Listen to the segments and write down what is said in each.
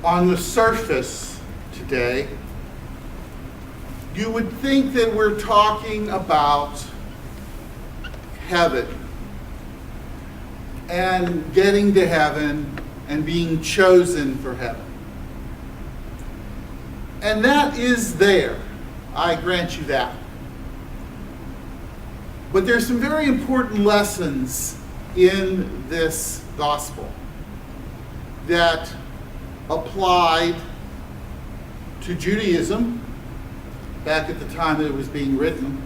On the surface today, you would think that we're talking about heaven and getting to heaven and being chosen for heaven. And that is there. I grant you that. But there's some very important lessons in this gospel that applied to Judaism back at the time that it was being written,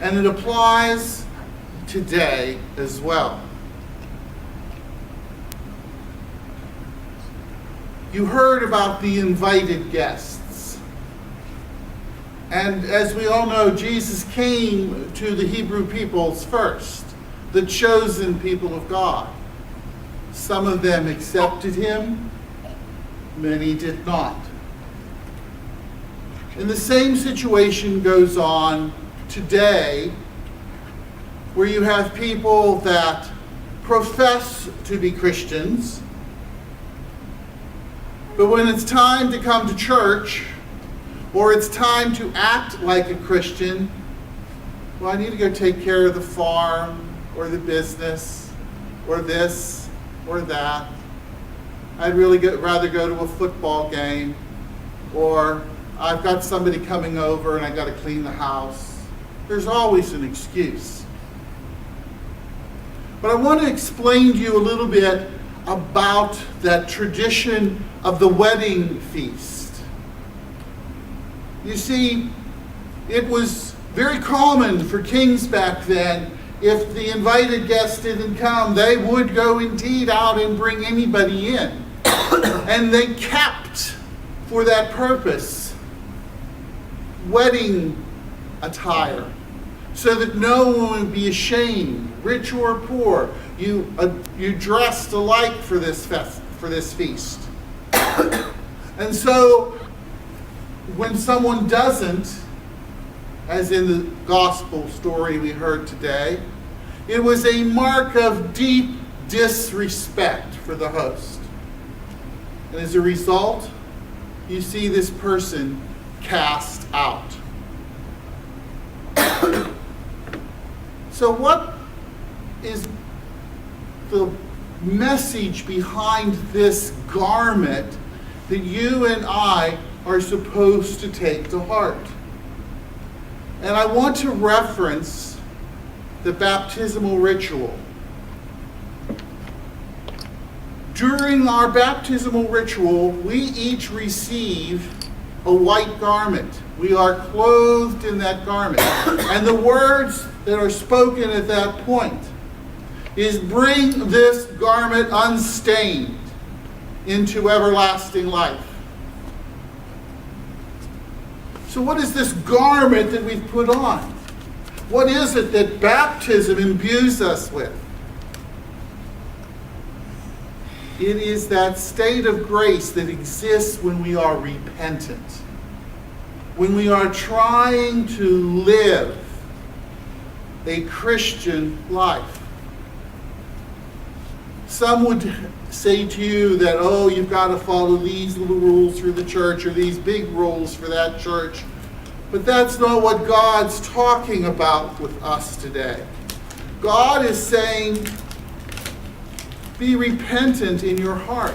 and it applies today as well. You heard about the invited guests. And as we all know, Jesus came to the Hebrew peoples first, the chosen people of God. Some of them accepted him, many did not. And the same situation goes on today, where you have people that profess to be Christians, but when it's time to come to church, or it's time to act like a Christian, well, I need to go take care of the farm, or the business, or this, or that. I'd really rather go to a football game, or I've got somebody coming over and I got to clean the house. There's always an excuse. But I want to explain to you a little bit about that tradition of the wedding feast. You see, it was very common for kings back then, if the invited guests didn't come, they would go indeed out and bring anybody in. And they kept, for that purpose, wedding attire, so that no one would be ashamed, rich or poor. You dressed alike for this feast. And so, when someone doesn't, as in the gospel story we heard today, it was a mark of deep disrespect for the host. And as a result, you see this person cast out. So what is the message behind this garment that you and I are supposed to take to heart? And I want to reference the baptismal ritual. During our baptismal ritual, we each receive a white garment. We are clothed in that garment. And the words that are spoken at that point is, bring this garment unstained into everlasting life. So what is this garment that we've put on? What is it that baptism imbues us with? It is that state of grace that exists when we are repentant, when we are trying to live a Christian life. Some would say to you that, oh, you've got to follow these little rules for the church or these big rules for that church. But that's not what God's talking about with us today. God is saying, be repentant in your heart.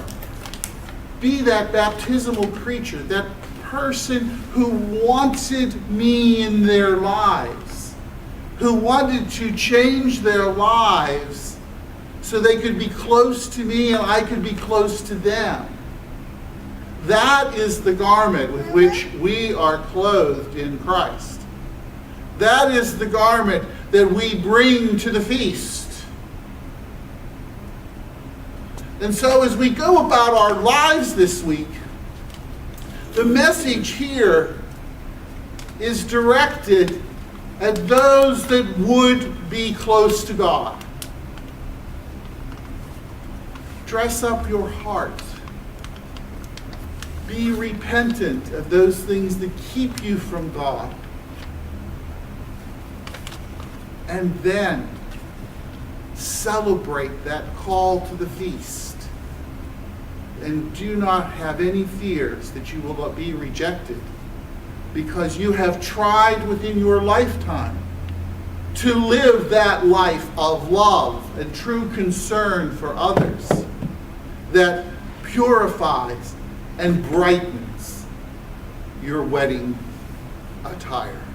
Be that baptismal creature, that person who wanted me in their lives, who wanted to change their lives so they could be close to me and I could be close to them. That is the garment with which we are clothed in Christ. That is the garment that we bring to the feast. And so as we go about our lives this week, the message here is directed at those that would be close to God. Dress up your heart. Be repentant of those things that keep you from God. And then celebrate that call to the feast. And do not have any fears that you will be rejected, because you have tried within your lifetime to live that life of love and true concern for others that purifies and brightens your wedding attire.